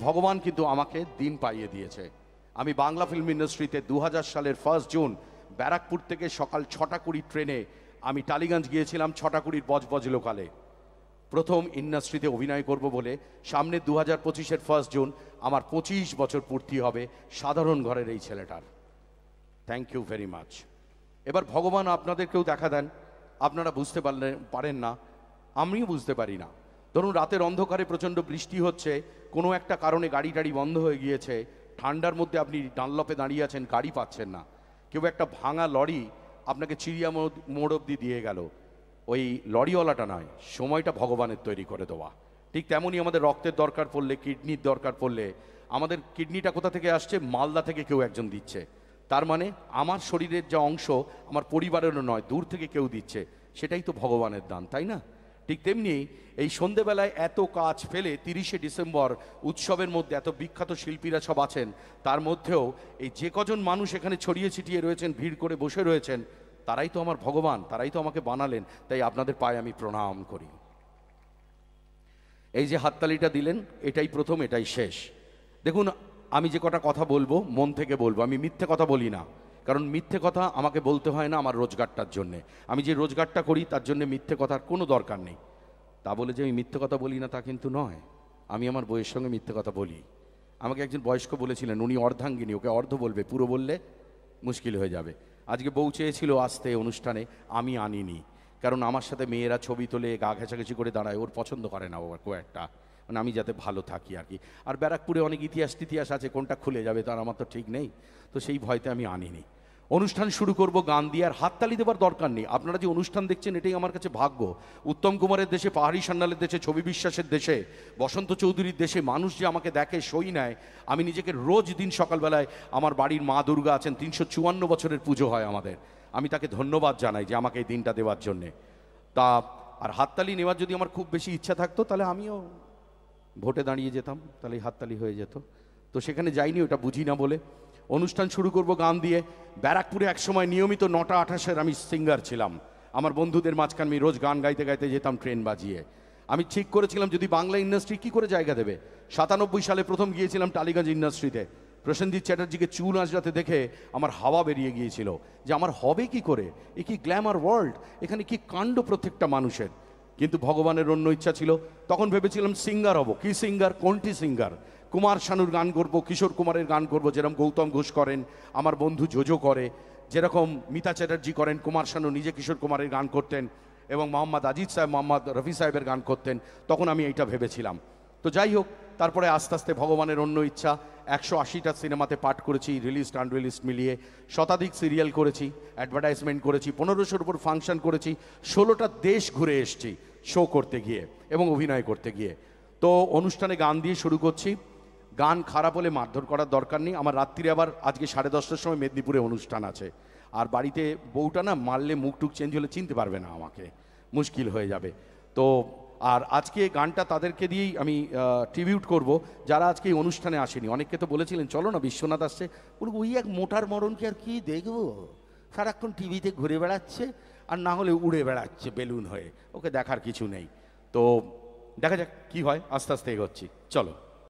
ভগবান কিন্তু আমাকে দিন পাইয়ে দিয়েছে। আমি বাংলা ফিল্ম ইন্ডাস্ট্রিতে 2000 সালের 1 জুন ব্যারাকপুর থেকে সকাল 6:20 ট্রেনে আমি টালিগঞ্জ গিয়েছিলাম 6:20 বজবজ লোকালে। প্রথম ইন্ডাস্ট্রিতে অভিনয় করব বলে। সামনে 2025-এর 1 জুন আমার 25 বছর পূর্তি হবে সাধারণ ঘরের এই ছেলেটার। Thank you very much. এবার ভগবান আপনাদেরকেও দেখা দেন, আপনারা বুঝতে পারেন না, আমিও বুঝতে পারি না। ধরুন রাতের অন্ধকারে প্রচণ্ড বৃষ্টি হচ্ছে, কোনো একটা কারণে গাড়ি টাড়ি বন্ধ হয়ে গিয়েছে, ঠান্ডার মধ্যে আপনি ডানলপে দাঁড়িয়ে আছেন, গাড়ি পাচ্ছেন না, কেউ একটা ভাঙা লরি আপনাকে চিড়িয়া মোড় অবধি দিয়ে গেল। ওই লরিওয়ালাটা নয়, সময়টা ভগবানের তৈরি করে দেওয়া। ঠিক তেমনই আমাদের রক্তের দরকার পড়লে, কিডনির দরকার পড়লে, আমাদের কিডনিটা কোথা থেকে আসছে? মালদা থেকে কেউ একজন দিচ্ছে। তার মানে আমার শরীরের যে অংশ আমার পরিবারেরও নয়, দূর থেকে কেউ দিচ্ছে, সেটাই তো ভগবানের দান, তাই না? ঠিক তেমনি এই সন্ধেবেলায় এত কাজ ফেলে 30শে ডিসেম্বর উৎসবের মধ্যে এত বিখ্যাত শিল্পীরা সব আছেন, তার মধ্যেও এই যে কজন মানুষ এখানে ছড়িয়ে ছিটিয়ে রয়েছেন, ভিড় করে বসে রয়েছেন, তারাই তো আমার ভগবান, তারাই তো আমাকে বানালেন। তাই আপনাদের পায়ে আমি প্রণাম করি। এই যে হাততালিটা দিলেন, এটাই প্রথম, এটাই শেষ। দেখুন, আমি যে কটা কথা বলবো মন থেকে বলবো, আমি মিথ্যে কথা বলি না। কারণ মিথ্যে কথা আমাকে বলতে হয় না আমার রোজগারটার জন্যে। আমি যে রোজগারটা করি তার জন্য মিথ্যে কথার কোনো দরকার নেই। তা বলে যে আমি মিথ্যে কথা বলি না তা কিন্তু নয়। আমি আমার বইয়ের সঙ্গে মিথ্যে কথা বলি। আমাকে একজন বয়স্ক বলেছিলেন, উনি অর্ধাঙ্গিনী, ওকে অর্ধ বলবে, পুরো বললে মুশকিল হয়ে যাবে। আজকে বউ চেয়েছিল আসতে অনুষ্ঠানে, আমি আনিনি। কারণ আমার সাথে মেয়েরা ছবি তোলে, গা ঘেঁষাঘেঁষি করে দাঁড়ায়, ওর পছন্দ করে না ও একটা, মানে আমি যাতে ভালো থাকি আর কি। আর ব্যারাকপুরে অনেক ইতিহাস আছে, কোনটা খুলে যাবে তার আমার তো ঠিক নেই, তো সেই ভয়তে আমি আনিনি। অনুষ্ঠান শুরু করব গান দিয়ে, আর হাততালি দেবার দরকার নেই। আপনারা যে অনুষ্ঠান দেখছেন এটাই আমার কাছে ভাগ্য। উত্তম কুমারের দেশে, পাহাড়ি সান্যালের দেশে, ছবি বিশ্বাসের দেশে, বসন্ত চৌধুরীর দেশে মানুষ যে আমাকে দেখে, সই নেয়। আমি নিজেকে রোজ দিন সকালবেলায়, আমার বাড়ির মা দুর্গা আছেন, 354 বছরের পুজো হয় আমাদের, আমি তাকে ধন্যবাদ জানাই যে আমাকে এই দিনটা দেওয়ার জন্যে। তা আর হাততালি নেওয়ার যদি আমার খুব বেশি ইচ্ছা থাকতো তাহলে আমিও ভোটে দাঁড়িয়ে যেতাম, তাহলে হাততালি হয়ে যেত। তো সেখানে যাইনি, ওটা বুঝি না বলে। অনুষ্ঠান শুরু করব গান দিয়ে। ব্যারাকপুরে একসময় নিয়মিত 9টা 28-এর আমি সিঙ্গার ছিলাম। আমার বন্ধুদের মাঝখানে আমি রোজ গান গাইতে গাইতে যেতাম ট্রেন বাজিয়ে। আমি ঠিক করেছিলাম যদি বাংলা ইন্ডাস্ট্রি কি করে জায়গা দেবে। 97 সালে প্রথম গিয়েছিলাম টালিগঞ্জ ইন্ডাস্ট্রিতে। প্রসেনজিৎ চ্যাটার্জিকে চুল আঁচড়াতে দেখে আমার হাওয়া বেরিয়ে গিয়েছিল যে আমার হবে কি করে, এ কি গ্ল্যামার ওয়ার্ল্ড, এখানে কি কাণ্ড প্রত্যেকটা মানুষের। কিন্তু ভগবানের অন্য ইচ্ছা ছিল। তখন ভেবেছিলাম সিঙ্গার হব। কি সিঙ্গার? কোনটি সিঙ্গার? কুমার শানুর গান করব, কিশোর কুমারের গান করব, যেরকম গৌতম ঘোষ করেন, আমার বন্ধু জোজো করে, যেরকম মিতা চ্যাটার্জি করেন। কুমার শানু নিজে কিশোর কুমারের গান করতেন এবং মোহাম্মদ আজিজ সাহেব, মোহাম্মদ রফি সাহেবের গান করতেন। তখন আমি এইটা ভেবেছিলাম। তো যাই হোক, তারপরে আস্তে আস্তে ভগবানের অন্য ইচ্ছা, 180টা সিনেমাতে পাঠ করেছি, রিলিজড আনরিলিজড মিলিয়ে, শতাধিক সিরিয়াল করেছি, অ্যাডভার্টাইজমেন্ট করেছি, 1500-র উপর ফাংশন করেছি, 16টা দেশ ঘুরে এসেছি শো করতে গিয়ে এবং অভিনয় করতে গিয়ে। তো অনুষ্ঠানে গান দিয়ে শুরু করছি। গান খারাপ হলে মারধর করার দরকার নেই। আমার রাত্রিরে আবার আজকে 10:30টার সময় মেদিনীপুরে অনুষ্ঠান আছে। আর বাড়িতে বউটা না মারলে, মুখ টুক চেঞ্জ হলে চিনতে পারবে না আমাকে, মুশকিল হয়ে যাবে। তো আর আজকে গানটা তাদেরকে দিয়েই আমি ট্রিবিউট করব যারা আজকে এই অনুষ্ঠানে আসেনি। অনেককে তো বলেছিলেন চলো না, বিশ্বনাথ আসছে, বলবো ওই এক মোটার মরণকে আর কি দেখবো, সারাক্ষণ টিভিতে ঘুরে বেড়াচ্ছে আর না হলে উড়ে বেড়াচ্ছে বেলুন হয়ে, ওকে দেখার কিছু নেই। তো দেখা যাক কি হয়, আস্তে আস্তে এগোচ্ছি, চলো।